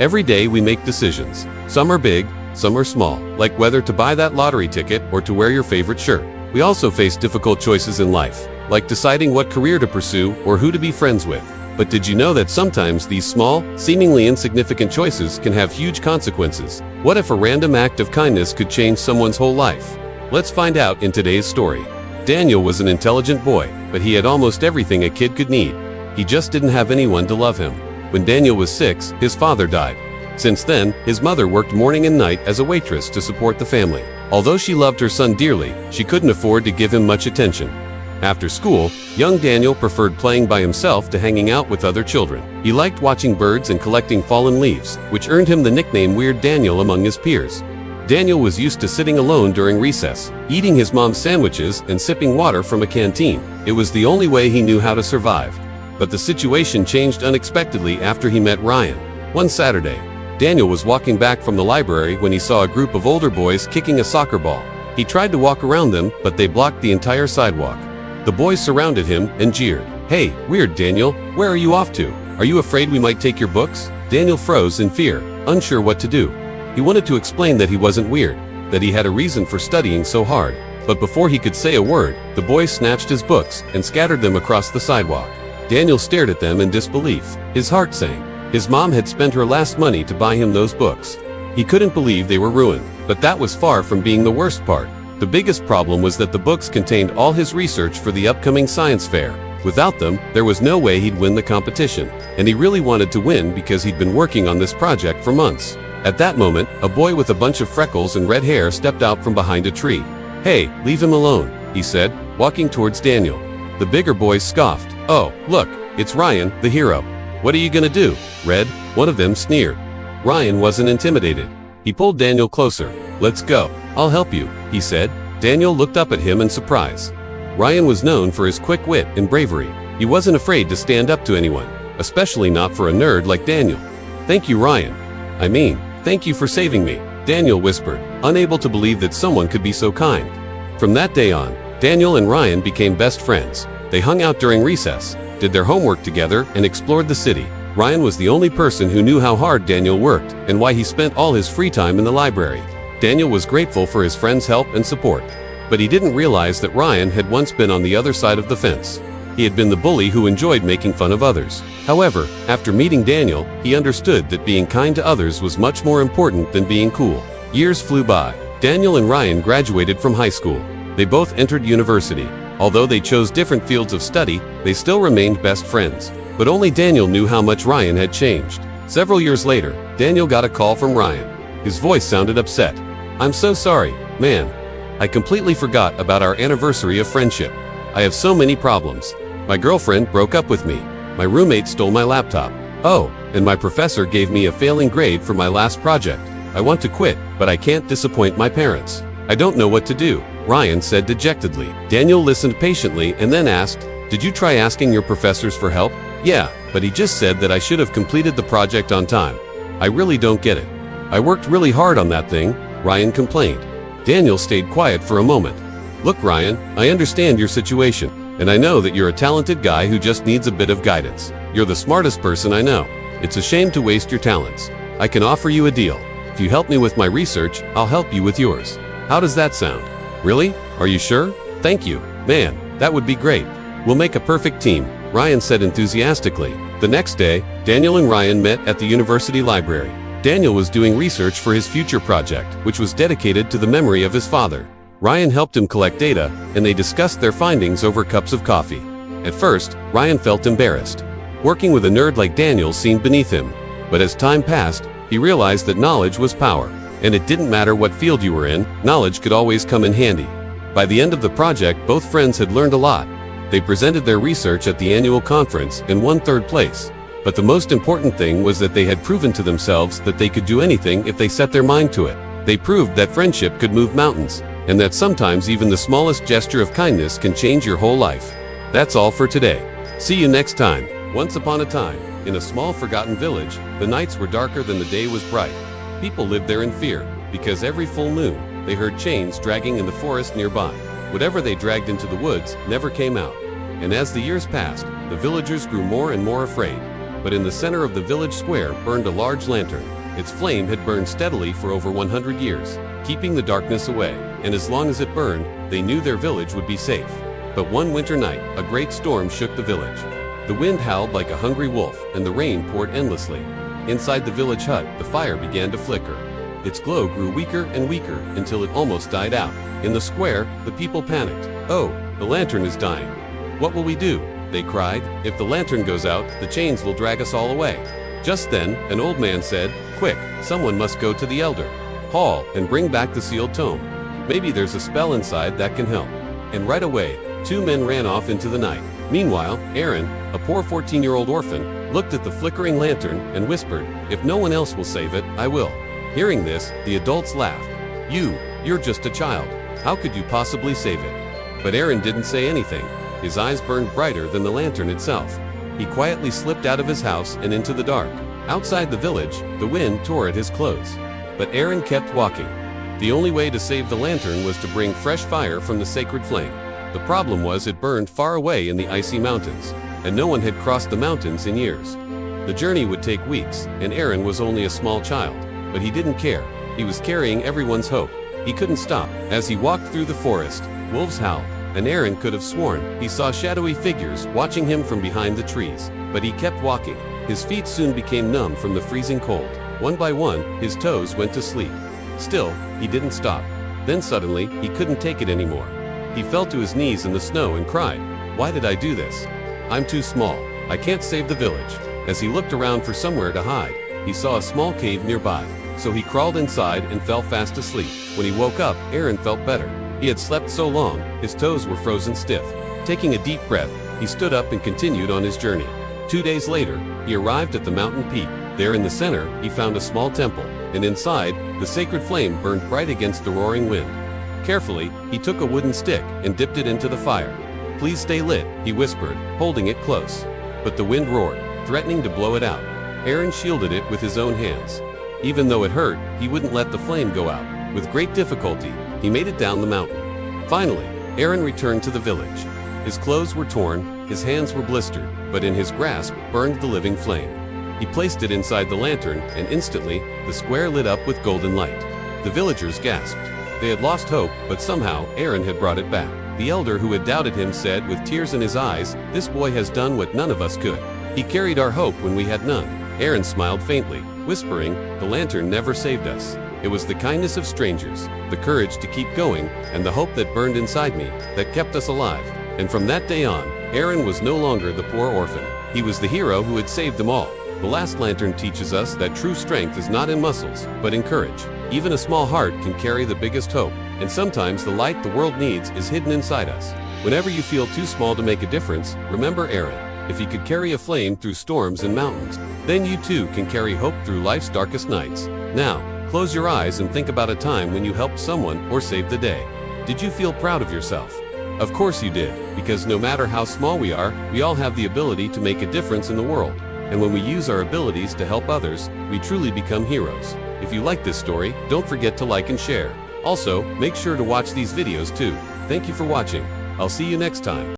Every day we make decisions. Some are big, some are small, like whether to buy that lottery ticket or to wear your favorite shirt. We also face difficult choices in life, like deciding what career to pursue or who to be friends with. But did you know that sometimes these small, seemingly insignificant choices can have huge consequences? What if a random act of kindness could change someone's whole life? Let's find out in today's story. Daniel was an intelligent boy, but he had almost everything a kid could need. He just didn't have anyone to love him. When Daniel was 6, his father died. Since then, his mother worked morning and night as a waitress to support the family. Although she loved her son dearly, she couldn't afford to give him much attention. After school, young Daniel preferred playing by himself to hanging out with other children. He liked watching birds and collecting fallen leaves, which earned him the nickname Weird Daniel among his peers. Daniel was used to sitting alone during recess, eating his mom's sandwiches and sipping water from a canteen. It was the only way he knew how to survive. But the situation changed unexpectedly after he met Ryan. One Saturday, Daniel was walking back from the library when he saw a group of older boys kicking a soccer ball. He tried to walk around them, but they blocked the entire sidewalk. The boys surrounded him and jeered. "Hey, Weird Daniel, where are you off to? Are you afraid we might take your books?" Daniel froze in fear, unsure what to do. He wanted to explain that he wasn't weird, that he had a reason for studying so hard. But before he could say a word, the boys snatched his books and scattered them across the sidewalk. Daniel stared at them in disbelief. His heart sank. His mom had spent her last money to buy him those books. He couldn't believe they were ruined. But that was far from being the worst part. The biggest problem was that the books contained all his research for the upcoming science fair. Without them, there was no way he'd win the competition. And he really wanted to win because he'd been working on this project for months. At that moment, a boy with a bunch of freckles and red hair stepped out from behind a tree. "Hey, leave him alone," he said, walking towards Daniel. The bigger boys scoffed. "Oh, look, it's Ryan, the hero. What are you gonna do, Red?" One of them sneered. Ryan wasn't intimidated. He pulled Daniel closer. "Let's go. I'll help you," he said. Daniel looked up at him in surprise. Ryan was known for his quick wit and bravery. He wasn't afraid to stand up to anyone, especially not for a nerd like Daniel. "Thank you, Ryan. Thank you for saving me," Daniel whispered, unable to believe that someone could be so kind. From that day on, Daniel and Ryan became best friends. They hung out during recess, did their homework together, and explored the city. Ryan was the only person who knew how hard Daniel worked and why he spent all his free time in the library. Daniel was grateful for his friend's help and support. But he didn't realize that Ryan had once been on the other side of the fence. He had been the bully who enjoyed making fun of others. However, after meeting Daniel, he understood that being kind to others was much more important than being cool. Years flew by. Daniel and Ryan graduated from high school. They both entered university. Although they chose different fields of study, they still remained best friends. But only Daniel knew how much Ryan had changed. Several years later, Daniel got a call from Ryan. His voice sounded upset. "I'm so sorry, man. I completely forgot about our anniversary of friendship. I have so many problems. My girlfriend broke up with me. My roommate stole my laptop. Oh, and my professor gave me a failing grade for my last project. I want to quit, but I can't disappoint my parents. I don't know what to do," Ryan said dejectedly. Daniel listened patiently and then asked, "Did you try asking your professors for help?" "Yeah, but he just said that I should have completed the project on time. I really don't get it. I worked really hard on that thing," Ryan complained. Daniel stayed quiet for a moment. "Look, Ryan, I understand your situation, and I know that you're a talented guy who just needs a bit of guidance. You're the smartest person I know. It's a shame to waste your talents. I can offer you a deal. If you help me with my research, I'll help you with yours. How does that sound?" "Really? Are you sure? Thank you. Man, that would be great. We'll make a perfect team," Ryan said enthusiastically. The next day, Daniel and Ryan met at the university library. Daniel was doing research for his future project, which was dedicated to the memory of his father. Ryan helped him collect data, and they discussed their findings over cups of coffee. At first, Ryan felt embarrassed. Working with a nerd like Daniel seemed beneath him. But as time passed, he realized that knowledge was power. And it didn't matter what field you were in, knowledge could always come in handy. By the end of the project, both friends had learned a lot. They presented their research at the annual conference and won third place. But the most important thing was that they had proven to themselves that they could do anything if they set their mind to it. They proved that friendship could move mountains, and that sometimes even the smallest gesture of kindness can change your whole life. That's all for today. See you next time. Once upon a time, in a small forgotten village, the nights were darker than the day was bright. People lived there in fear, because every full moon, they heard chains dragging in the forest nearby. Whatever they dragged into the woods never came out. And as the years passed, the villagers grew more and more afraid. but in the center of the village square burned a large lantern. Its flame had burned steadily for over 100 years, keeping the darkness away, and as long as it burned, they knew their village would be safe. But one winter night, a great storm shook the village. The wind howled like a hungry wolf, and the rain poured endlessly. Inside the village hut, the fire began to flicker. Its glow grew weaker and weaker until it almost died out. In the square, the people panicked. "Oh, the lantern is dying. What will we do?" they cried. "If the lantern goes out, the chains will drag us all away." Just then, an old man said, "Quick, someone must go to the elder hall and bring back the sealed tome. Maybe there's a spell inside that can help." And right away, 2 men ran off into the night. Meanwhile, Aaron, a poor 14-year-old orphan, looked at the flickering lantern and whispered, "If no one else will save it, I will." Hearing this, the adults laughed. You're just a child. How could you possibly save it?" But Aaron didn't say anything. His eyes burned brighter than the lantern itself. He quietly slipped out of his house and into the dark. Outside the village, the wind tore at his clothes. But Aaron kept walking. The only way to save the lantern was to bring fresh fire from the sacred flame. The problem was it burned far away in the icy mountains, and no one had crossed the mountains in years. The journey would take weeks, and Aaron was only a small child. But he didn't care. He was carrying everyone's hope. He couldn't stop. As he walked through the forest, wolves howled, and Aaron could have sworn he saw shadowy figures watching him from behind the trees. But he kept walking. His feet soon became numb from the freezing cold. One by one, his toes went to sleep. Still, he didn't stop. Then suddenly, he couldn't take it anymore. He fell to his knees in the snow and cried, "Why did I do this? I'm too small. I can't save the village." As he looked around for somewhere to hide, he saw a small cave nearby. So he crawled inside and fell fast asleep. When he woke up, Aaron felt better. He had slept so long, his toes were frozen stiff. Taking a deep breath, he stood up and continued on his journey. 2 days later, he arrived at the mountain peak. There in the center, he found a small temple, and inside, the sacred flame burned bright against the roaring wind. Carefully, he took a wooden stick and dipped it into the fire. "Please stay lit," he whispered, holding it close. But the wind roared, threatening to blow it out. Aaron shielded it with his own hands. Even though it hurt, he wouldn't let the flame go out. With great difficulty, he made it down the mountain. Finally, Aaron returned to the village. His clothes were torn, his hands were blistered, but in his grasp burned the living flame. He placed it inside the lantern, and instantly, the square lit up with golden light. The villagers gasped. They had lost hope, but somehow, Aaron had brought it back. The elder who had doubted him said with tears in his eyes, "This boy has done what none of us could. He carried our hope when we had none." Aaron smiled faintly, whispering, "The lantern never saved us. It was the kindness of strangers, the courage to keep going, and the hope that burned inside me that kept us alive." And from that day on, Aaron was no longer the poor orphan. He was the hero who had saved them all. The last lantern teaches us that true strength is not in muscles, but in courage. Even a small heart can carry the biggest hope, and sometimes the light the world needs is hidden inside us. Whenever you feel too small to make a difference, remember Aaron. If he could carry a flame through storms and mountains, then you too can carry hope through life's darkest nights. Now, close your eyes and think about a time when you helped someone or saved the day. Did you feel proud of yourself? Of course you did, because no matter how small we are, we all have the ability to make a difference in the world. And when we use our abilities to help others, we truly become heroes. If you like this story, don't forget to like and share. Also, make sure to watch these videos too. Thank you for watching. I'll see you next time.